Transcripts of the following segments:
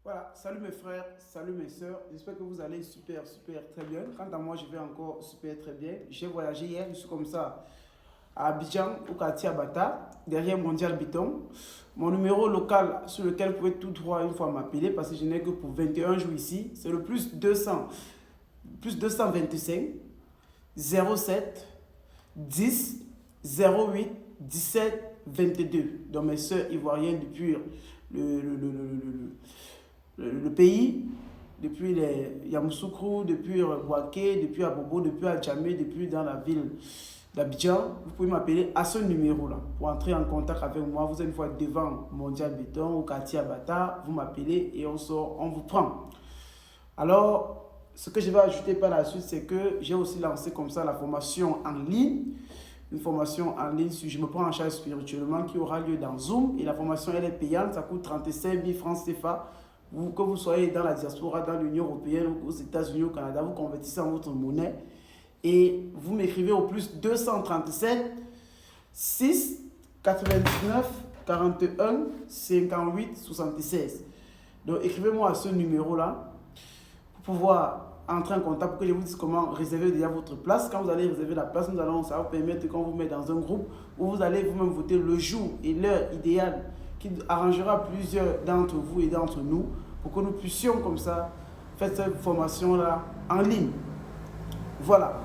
Voilà, salut mes frères, salut mes sœurs. J'espère que vous allez super, super, très bien. Quant à moi, je vais encore super, très bien. J'ai voyagé hier, je suis comme ça à Abidjan, au quartier Abata, derrière Mondial Béton. Mon numéro local sur lequel vous pouvez tout droit une fois m'appeler parce que je n'ai que pour 21 jours ici. C'est le plus 200, plus 225 07 10 08 17 22. Donc mes sœurs ivoiriennes depuis le pays, depuis les Yamoussoukro, depuis Bouaké, depuis Abobo, depuis Adjamé, depuis dans la ville d'Abidjan. Vous pouvez m'appeler à ce numéro-là pour entrer en contact avec moi. Vous êtes une fois devant Mondial Béton au quartier Abata, vous m'appelez et on sort, on vous prend. Alors, ce que je vais ajouter par la suite, c'est que j'ai aussi lancé comme ça la formation en ligne. Une formation en ligne, je me prends en charge spirituellement, qui aura lieu dans Zoom. Et la formation, elle est payante, ça coûte 35 000 francs CFA. Que vous soyez dans la diaspora, dans l'Union européenne, ou aux États-Unis, au Canada, vous convertissez en votre monnaie. Et vous m'écrivez au plus 237 6 99 41 58 76. Donc écrivez-moi à ce numéro-là pour pouvoir entrer en contact pour que je vous dise comment réserver déjà votre place. Quand vous allez réserver la place, ça va vous permettre qu'on vous met dans un groupe où vous allez vous-même voter le jour et l'heure idéale qui arrangera plusieurs d'entre vous et d'entre nous pour que nous puissions comme ça faire cette formation-là en ligne. Voilà.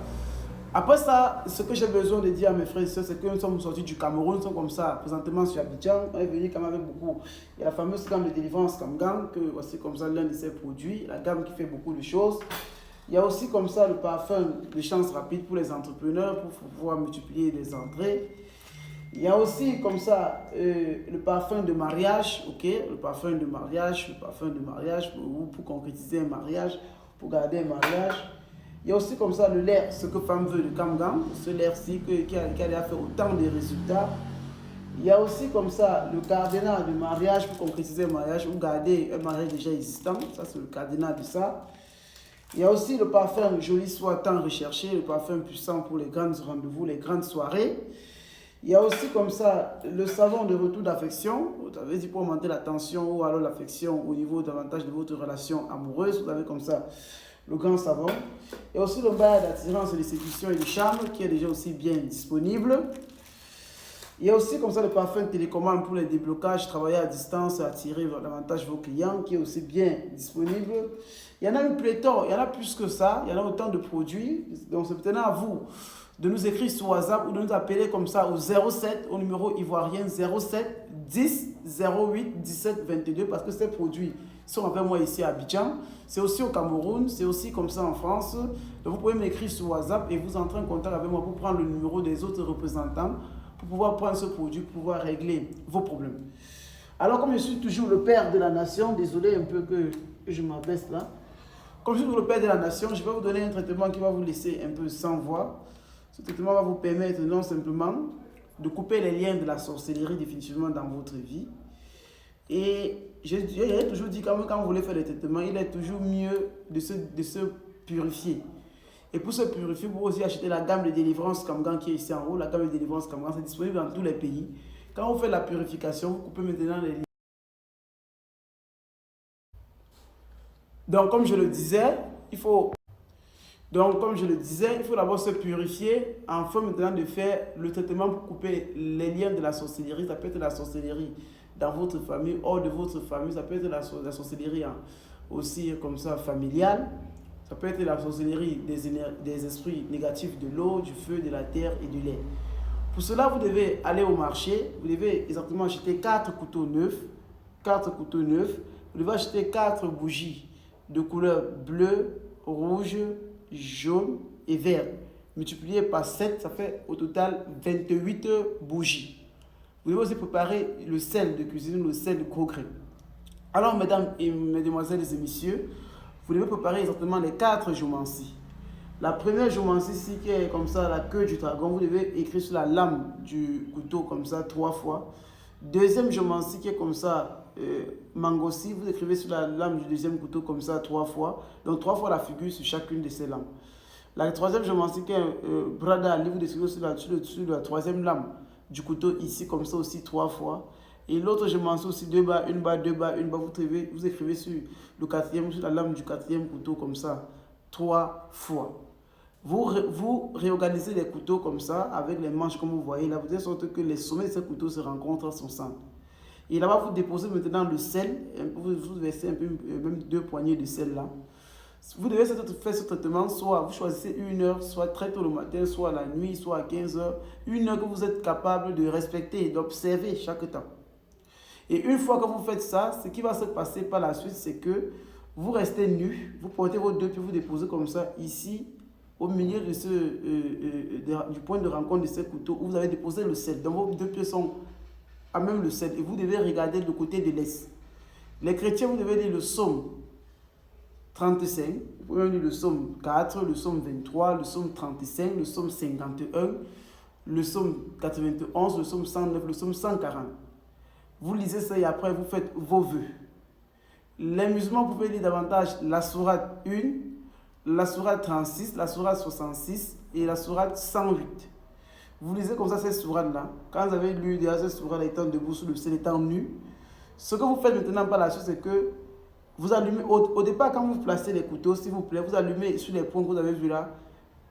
Après ça, ce que j'ai besoin de dire à mes frères et sœurs, c'est que nous sommes sortis du Cameroun, nous sommes comme ça, présentement sur Abidjan, on est venu quand même avec beaucoup. Il y a la fameuse gamme de délivrance Camgang, que voici comme ça l'un de ses produits, la gamme qui fait beaucoup de choses. Il y a aussi comme ça le parfum de chance rapide pour les entrepreneurs, pour pouvoir multiplier les entrées. Il y a aussi comme ça le parfum de mariage, ok, le parfum de mariage pour concrétiser un mariage, pour garder un mariage. Il y a aussi comme ça le lait, ce que femme veut, le Camgang, ce lait-ci qui a fait autant de résultats. Il y a aussi comme ça le cardinal de mariage pour concrétiser un mariage ou garder un mariage déjà existant. Ça, c'est le cardinal de ça. Il y a aussi le parfum joli soit tant recherché, le parfum puissant pour les grands rendez-vous, les grandes soirées. Il y a aussi comme ça le savon de retour d'affection. Vous avez dit pour augmenter la tension ou alors l'affection au niveau davantage de votre relation amoureuse. Vous avez comme ça le grand savon. Il y a aussi le bail d'attirance, de séduction et de charme qui est déjà aussi bien disponible. Il y a aussi comme ça le parfum télécommande pour les déblocages, travailler à distance, attirer davantage vos clients qui est aussi bien disponible. Il y en a une pléthore, il y en a plus que ça, il y en a autant de produits. Donc c'est maintenant à vous de nous écrire sur WhatsApp ou de nous appeler comme ça au 07, au numéro ivoirien 07 10 08 17 22 parce que ces produits sont avec moi ici à Abidjan. C'est aussi au Cameroun, c'est aussi comme ça en France. Donc vous pouvez m'écrire sur WhatsApp et vous entrer en contact avec moi pour prendre le numéro des autres représentants pour pouvoir prendre ce produit, pour pouvoir régler vos problèmes. Alors comme je suis toujours le père de la nation, désolé un peu que je m'abaisse là. Comme je suis toujours le père de la nation, je vais vous donner un traitement qui va vous laisser un peu sans voix. Ce traitement va vous permettre non simplement de couper les liens de la sorcellerie définitivement dans votre vie. Et j'ai toujours dit quand vous voulez faire le traitement, il est toujours mieux de se purifier. Et pour se purifier, vous pouvez aussi acheter la gamme de délivrance Camgang qui est ici en haut. La gamme de délivrance Camgang, c'est disponible dans tous les pays. Quand vous faites la purification, vous coupez maintenant les liens. Donc, comme je le disais, il faut d'abord se purifier afin maintenant de faire le traitement pour couper les liens de la sorcellerie. Ça peut être la sorcellerie dans votre famille, hors de votre famille. Ça peut être la sorcellerie aussi comme ça familiale. Ça peut être la sorcellerie des esprits négatifs de l'eau, du feu, de la terre et du lait. Pour cela, vous devez aller au marché. Vous devez exactement acheter 4 couteaux neufs. 4 couteaux neufs. Vous devez acheter 4 bougies de couleur bleue, rouge, jaune et vert. Multiplié par 7, ça fait au total 28 bougies. Vous devez aussi préparer le sel de cuisine, le sel de gros grain. Alors, mesdames et mesdemoiselles et messieurs, vous devez préparer exactement les 4 joumancies. La première joumancie ici qui est comme ça, la queue du dragon, vous devez écrire sur la lame du couteau comme ça 3 fois. Deuxième joumancie qui est comme ça, mangossi, vous écrivez sur la lame du deuxième couteau comme ça 3 fois. Donc 3 fois la figure sur chacune de ces lames. La troisième joumancie qui est brada, vous écrivez sur la troisième lame du couteau ici comme ça aussi 3 fois. Et l'autre, je mentionne aussi 2 bas, 1 bas, 2 bas, 1 bas. Vous écrivez sur le 4e, sur la lame du 4e couteau comme ça, 3 fois. Vous réorganisez les couteaux comme ça, avec les manches comme vous voyez là, de telle sorte que les sommets de ces couteaux se rencontrent à son centre. Et là-bas, vous déposez maintenant le sel, vous versez un peu, même 2 poignées de sel là. Vous devez faire ce traitement, soit vous choisissez 1 heure, soit très tôt le matin, soit la nuit, soit à 15 heures. 1 heure que vous êtes capable de respecter et d'observer chaque temps. Et une fois que vous faites ça, ce qui va se passer par la suite, c'est que vous restez nu, vous portez vos 2 pieds, vous déposez comme ça, ici, au milieu de du point de rencontre de ces couteaux, où vous avez déposé le sel. Donc vos 2 pieds sont à même le sel, et vous devez regarder le côté de l'est. Les chrétiens, vous devez lire le psaume 35, vous pouvez lire le psaume 4, le psaume 23, le psaume 35, le psaume 51, le psaume 91, le psaume 109, le psaume 140. Vous lisez ça et après vous faites vos vœux. Les musulmans, vous pouvez lire davantage la sourate 1, la sourate 36, la sourate 66 et la sourate 108. Vous lisez comme ça ces sourates-là. Quand vous avez lu déjà ces sourates étant debout sur le ciel, étant nu, ce que vous faites maintenant par la suite, c'est que vous allumez, au départ, quand vous placez les couteaux, s'il vous plaît, vous allumez sur les points que vous avez vus là.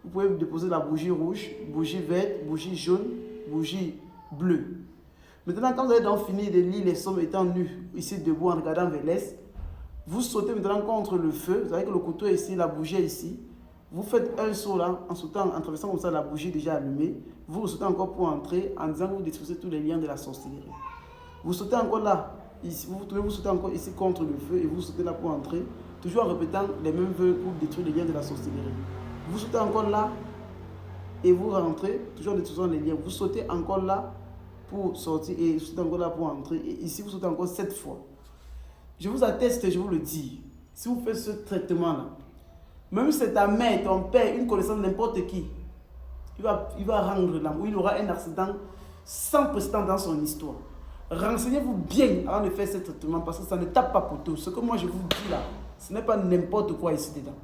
Vous pouvez déposer la bougie rouge, bougie verte, bougie jaune, bougie bleue. Maintenant, quand vous avez donc fini de lire les psaumes étant nus, ici debout en regardant vers l'est, vous sautez maintenant contre le feu. Vous savez que le couteau est ici, la bougie est ici. Vous faites un saut là, en sautant, en traversant comme ça la bougie déjà allumée. Vous sautez encore pour entrer en disant que vous détruisez tous les liens de la sorcellerie. Vous sautez encore là, ici, vous sautez encore ici contre le feu et vous sautez là pour entrer, toujours en répétant les mêmes vœux pour détruire les liens de la sorcellerie. Vous sautez encore là et vous rentrez, toujours en détruisant les liens. Vous sautez encore là pour sortir et vous sautez encore là pour entrer. Et ici, vous sautez encore 7 fois. Je vous atteste, je vous le dis, si vous faites ce traitement-là, même si c'est ta mère, ton père, une connaissance de n'importe qui, il va rendre l'âme, ou il aura un accident sans précédent dans son histoire. Renseignez-vous bien avant de faire ce traitement parce que ça ne tape pas pour tout. Ce que moi je vous dis là, ce n'est pas n'importe quoi ici dedans.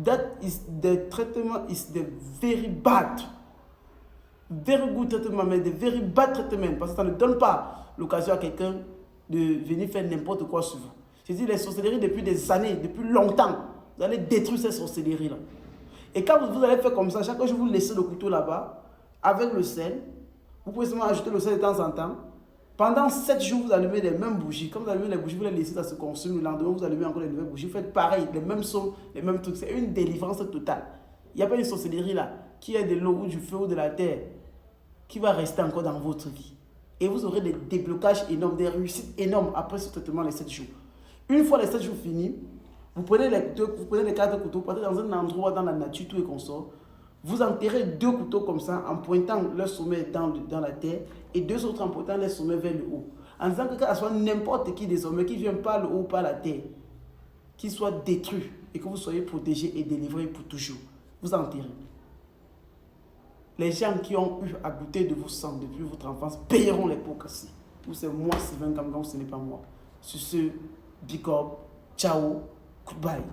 That is the treatment is the very bad. Very good treatment, mais the very bad treatment parce que ça ne donne pas l'occasion à quelqu'un de venir faire n'importe quoi sur vous. Je dis les sorcelleries depuis des années, depuis longtemps. Vous allez détruire ces sorcelleries-là. Et quand vous allez faire comme ça, chaque fois que vous laissez le couteau là-bas, avec le sel, vous pouvez seulement ajouter le sel de temps en temps. Pendant 7 jours, vous allumez les mêmes bougies. Quand vous allumez les bougies, vous les laissez ça se consumer. Le lendemain, vous allumez encore les nouvelles bougies. Vous faites pareil, les mêmes sons, les mêmes trucs. C'est une délivrance totale. Il n'y a pas une sorcellerie là, qui est de l'eau ou du feu ou de la terre, qui va rester encore dans votre vie. Et vous aurez des déblocages énormes, des réussites énormes après ce traitement les 7 jours. Une fois les 7 jours finis, vous prenez les 4 couteaux, vous partez dans un endroit dans la nature, tout et consort. Vous enterrez 2 couteaux comme ça, en pointant leur sommet dans la terre, et 2 autres en pointant leur sommet vers le haut. En disant que ce soit n'importe qui désormais, qui vient par le haut ou par la terre, qui soit détruit, et que vous soyez protégé et délivré pour toujours. Vous enterrez. Les gens qui ont eu à goûter de vos sangs depuis votre enfance payeront les pots cassés. Ou c'est moi, Sylvain Kamgan, ou ce n'est pas moi. Sur ce, big up, ciao, goodbye.